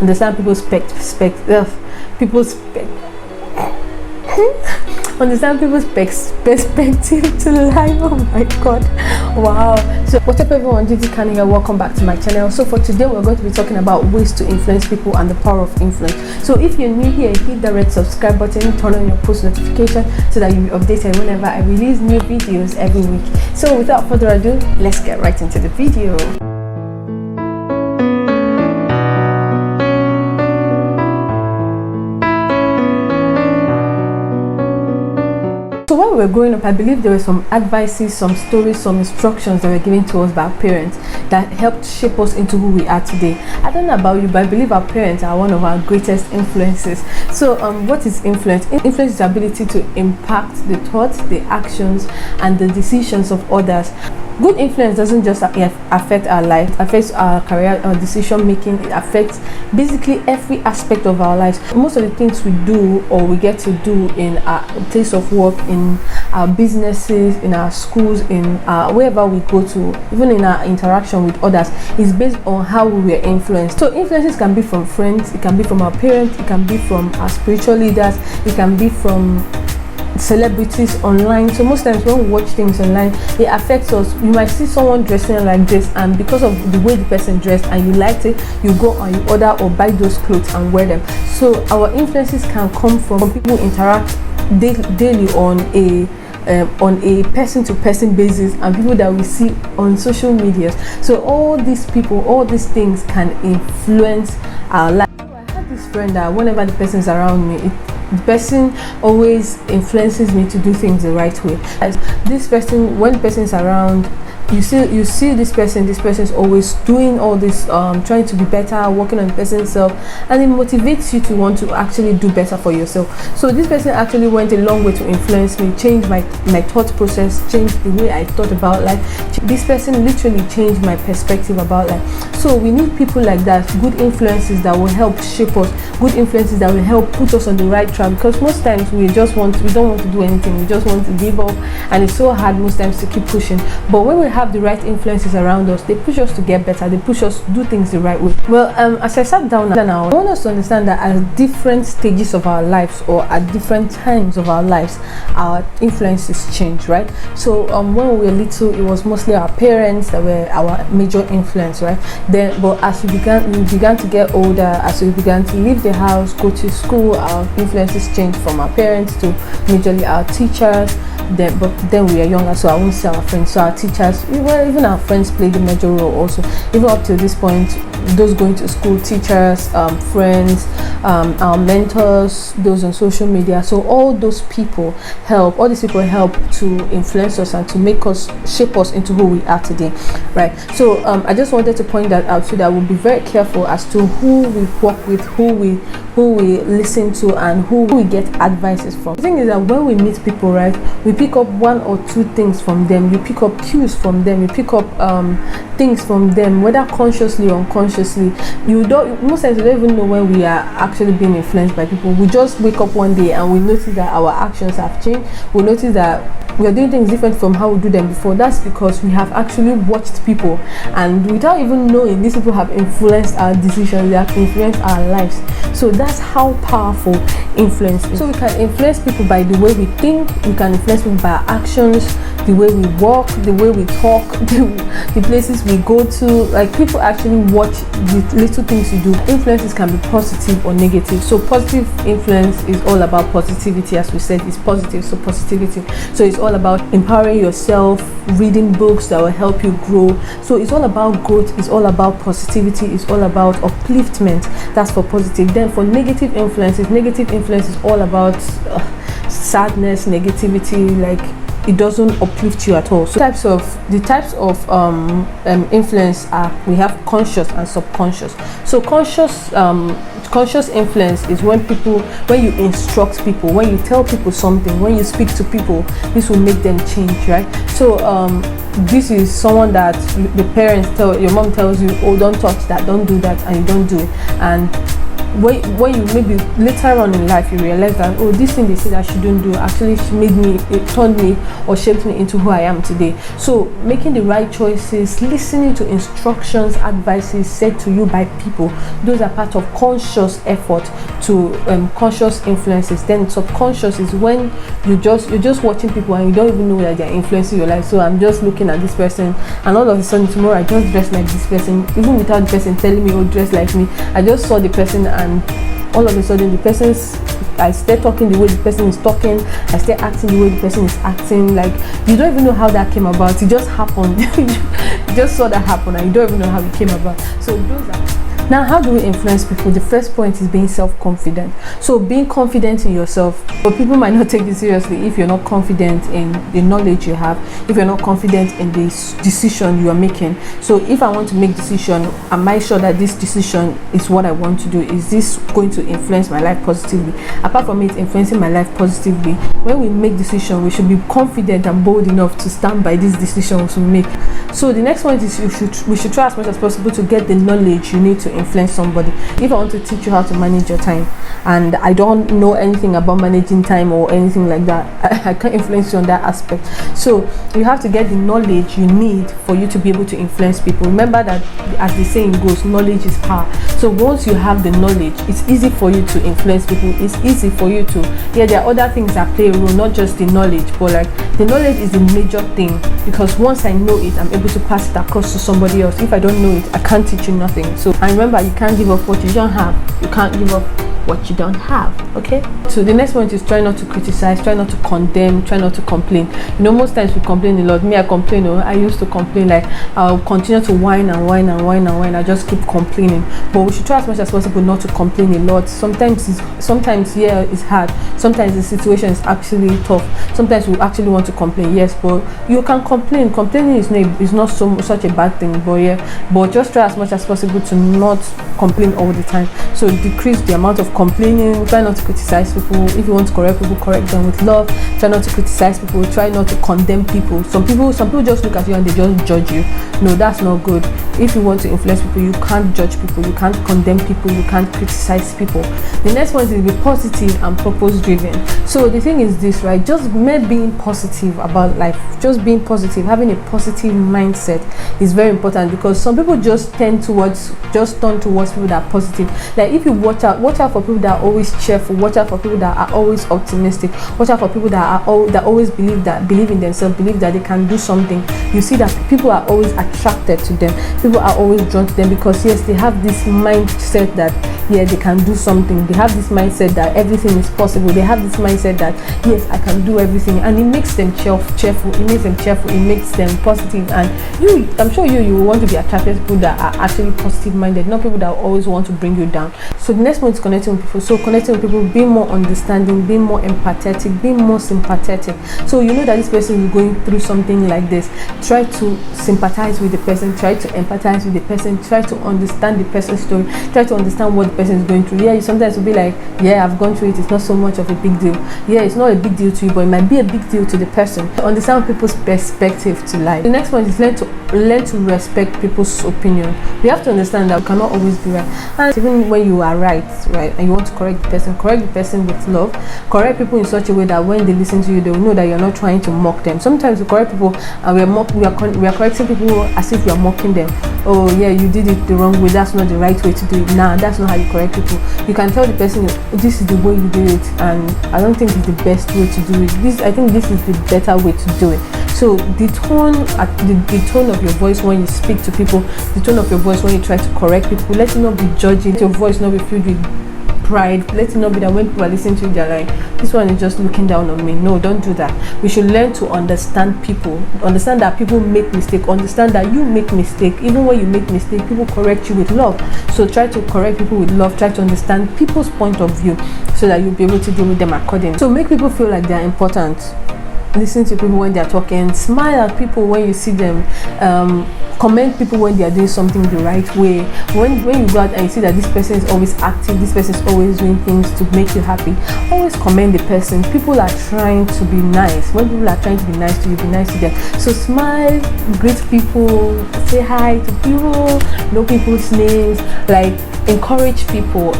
understand understand people's perspective to life. Oh my god, wow. So what's up everyone, Gigi Khan here, welcome back to my channel. So for today we're going to be talking about ways to influence people and the power of influence. So if you're new here, hit the red subscribe button, turn on your post notification so that you'll be updated whenever I release new videos every week. So without further ado, let's get right into the video. So when we were growing up, I believe there were some advices, some stories, some instructions that were given to us by our parents that helped shape us into who we are today. I don't know about you, but I believe our parents are one of our greatest influences. So what is influence? Influence is the ability to impact the thoughts, the actions, and the decisions of others. Good influence doesn't just affect our life, it affects our career, our decision making. It affects basically every aspect of our lives. Most of the things we do or we get to do in our place of work, in our businesses, in our schools, in wherever we go to, even in our interaction with others, is based on how we were influenced. So influences can be from friends, it can be from our parents, it can be from our spiritual leaders, it can be from celebrities online. So most times when we watch things online, it affects us. You might see someone dressing like this, and because of the way the person dressed and you liked it, you go and you order or buy those clothes and wear them. So our influences can come from people who interact daily on a person-to-person basis, and people that we see on social media. So all these people, all these things can influence our life. So I had this friend that whenever the person is around me, the person always influences me to do things the right way. As this person, when the person is around, you see this person is always doing all this, trying to be better, working on the person's self, and it motivates you to want to actually do better for yourself. So this person actually went a long way to influence me, change my thought process, change the way I thought about life. This person literally changed my perspective about life. So we need people like that, good influences that will help shape us, good influences that will help put us on the right track, because most times we don't want to do anything, we just want to give up, and it's so hard most times to keep pushing. But when we have the right influences around us, they push us to get better, they push us to do things the right way. Well, as I sat down now, I want us to understand that at different stages of our lives or at different times of our lives, our influences change, right? So when we were little, it was mostly our parents that were our major influence, right? Then, but as we began to get older, as we began to leave the house, go to school, our influences changed from our parents to majorly our teachers. But then we are younger, so I won't say our friends, so our teachers, even our friends played a major role also. Even up to this point, those going to school, teachers, friends, our mentors, those on social media. So all these people help to influence us and to make us, shape us into who we are today, right? So I just wanted to point that out so that we'll be very careful as to who we work with, who we listen to, and who we get advices from. The thing is that when we meet people, right, we pick up one or two things from them, you pick up cues from them, you pick up things from them, whether consciously or unconsciously. Most times you don't even know when we are actually being influenced by people. We just wake up one day and we notice that our actions have changed. We notice that we are doing things different from how we do them before. That's because we have actually watched people, and without even knowing, these people have influenced our decisions, they have influenced our lives. So that's how powerful influence is. So we can influence people by the way we think, we can influence people by our actions, the way we walk, the way we talk, the places we go to. Like, people actually watch the little things you do. Influences can be positive or negative. So positive influence is all about positivity, as we said, it's positive, so positivity. So it's all about empowering yourself, reading books that will help you grow. So it's all about growth, it's all about positivity, it's all about upliftment. That's for positive. Then for negative influence is all about sadness, negativity, like it doesn't uplift you at all. So the types of influence are, we have conscious and subconscious. So conscious influence is when you instruct people, when you tell people something, when you speak to people, this will make them change, right? So this is someone that your mom tells you, oh, don't touch that, don't do that, and you don't do it, and when you maybe later on in life you realize that, oh, this thing they said I shouldn't do actually made me, it turned me or shaped me into who I am today. So making the right choices, listening to instructions, advices said to you by people, those are part of conscious effort to conscious influences. Then subconscious is when you're just watching people and you don't even know that they're influencing your life. So I'm just looking at this person, and all of a sudden tomorrow I just dress like this person, even without the person telling me, oh, dress like me. I just saw the person, and all of a sudden I start talking the way the person is talking, I start acting the way the person is acting. Like, you don't even know how that came about. It just happened. You just saw that happen and you don't even know how it came about. So those are. Now, how do we influence people? The first point is being self-confident. So being confident in yourself. But people might not take this seriously if you're not confident in the knowledge you have, if you're not confident in the decision you are making. So if I want to make decision, am I sure that this decision is what I want to do? Is this going to influence my life positively? Apart from it influencing my life positively, when we make decision, we should be confident and bold enough to stand by these decisions we make. So the next point is we should try as much as possible to get the knowledge you need to influence somebody. If I want to teach you how to manage your time and I don't know anything about managing time or anything like that, I can't influence you on that aspect. So you have to get the knowledge you need for you to be able to influence people. Remember that, as the saying goes, knowledge is power. So once you have the knowledge, it's easy for you to influence people. It's easy for you to, there are other things that play a role, not just the knowledge, but like the knowledge is the major thing, because once I know it, I'm able to pass it across to somebody else. If I don't know it, I can't teach you nothing. So, and remember, you can't give up what you don't have. You can't give up what you don't have. Okay, so the next point is try not to criticize, try not to condemn, try not to complain. Most times we complain a lot. Me, I complain. I used to complain, like I'll continue to whine and whine and whine and whine. I just keep complaining. But we should try as much as possible not to complain a lot. Sometimes it's hard. Sometimes the situation is actually tough. Sometimes we actually want to complain, yes, but you can complain. Complaining is not such a bad thing, but just try as much as possible to not complain all the time. So decrease the amount of complaining. Try not to criticize people. If you want to correct people, correct them with love. Try not to criticize people. Try not to condemn people. Some people just look at you and they just judge you. No, that's not good. If you want to influence people, you can't judge people, you can't condemn people, you can't criticize people. The next one is to be positive and purpose driven. So the thing is this, right? Just being positive about life, just being positive, having a positive mindset is very important, because some people just turn towards people that are positive. Like, if you watch out for people that are always cheerful, watch out for people that are always optimistic, watch out for people that always believe in themselves, believe that they can do something. You see that people are always attracted to them, people are always drawn to them, because yes, they have this mindset that they can do something. They have this mindset that everything is possible. They have this mindset that yes, I can do everything, and it makes them cheerful. It makes them cheerful. It makes them positive. And I'm sure you want to be attracted to people that are actually positive minded, not people that always want to bring you down. So the next one is connecting with people. So connecting with people, being more understanding, being more empathetic, being more sympathetic. So you know that this person is going through something like this. Try to sympathize with the person. Try to empathize with the person. Try to understand the person's story. Try to understand what the person is going through. Yeah, you sometimes will be like, yeah, I've gone through it. It's not so much of a big deal. Yeah, it's not a big deal to you, but it might be a big deal to the person. Understand people's perspective to life. The next one is learn to respect people's opinion. We have to understand that we cannot always be right, and even when you are right, and you want to correct the person with love. Correct people in such a way that when they listen to you, they will know that you're not trying to mock them. Sometimes we correct people and we are correcting people as if we are mocking them. Oh yeah, you did it the wrong way, that's not the right way to do it. Nah, that's not how you correct people. You can tell the person, this is the way you do it, and I don't think it's the best way to do it. I think this is the better way to do it. So the tone of your voice when you speak to people, the tone of your voice when you try to correct people, let it not be judging. Your voice not be filled with pride. Let it not be that when people are listening to you, they're like, this one is just looking down on me. No, don't do that. We should learn to understand people, understand that people make mistakes, understand that you make mistake. Even when you make mistake, people correct you with love. So try to correct people with love. Try to understand people's point of view so that you'll be able to deal with them accordingly. So make people feel like they're important. listen to people when they're talking, smile at people when you see them, commend people when they are doing something the right way. When you go out and you see that this person is always active, this person is always doing things to make you happy, always commend the person. People are trying to be nice. When people are trying to be nice to you, be nice to them. So smile, greet people, say hi to people, know people's names, like encourage people.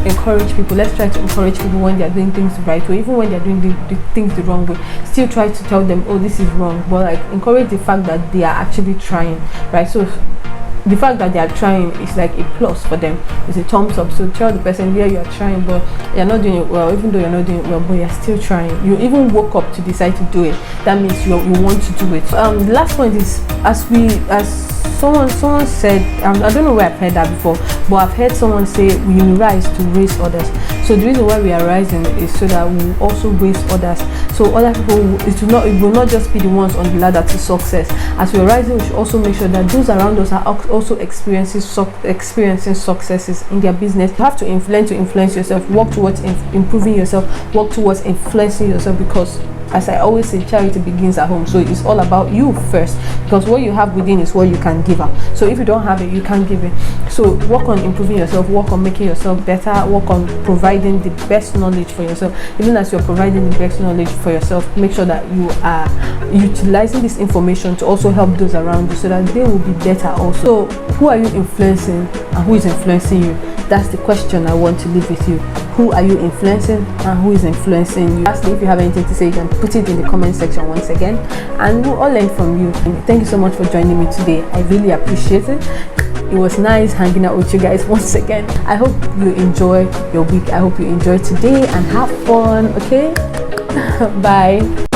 Let's try to encourage people when they are doing things the right way, even when they are doing the things the wrong way. Still try to tell them, oh, this is wrong, but like encourage the fact that they are actually trying, right? So the fact that they are trying is like a plus for them, it's a thumbs up. So tell the person, yeah, you are trying, but you're not doing it well. Even though you're not doing it well, but you're still trying. You even woke up to decide to do it. That means you want to do it. The last point is, as someone said, I don't know where I've heard that before, but I've heard someone say we rise to raise others. So the reason why we are rising is so that we will also raise others. So other people, it will not just be the ones on the ladder to success. As we are rising, we should also make sure that those around us are also experiencing successes in their business. You have to learn to influence yourself, work towards improving yourself, work towards influencing yourself, because as I always say, charity begins at home. So it's all about you first, because what you have within is what you can give out. So if you don't have it, you can't give it. So work on improving yourself, work on making yourself better, work on providing the best knowledge for yourself. Even as you're providing the best knowledge for yourself, make sure that you are utilizing this information to also help those around you, so that they will be better also. So who are you influencing and who is influencing you? That's the question I want to leave with you. Who are you influencing and who is influencing you? Lastly, if you have anything to say, you can put it in the comment section once again, and we'll all learn from you. And thank you so much for joining me today. I really appreciate it. It was nice hanging out with you guys once again. I hope you enjoy your week. I hope you enjoy today and have fun. Okay, bye.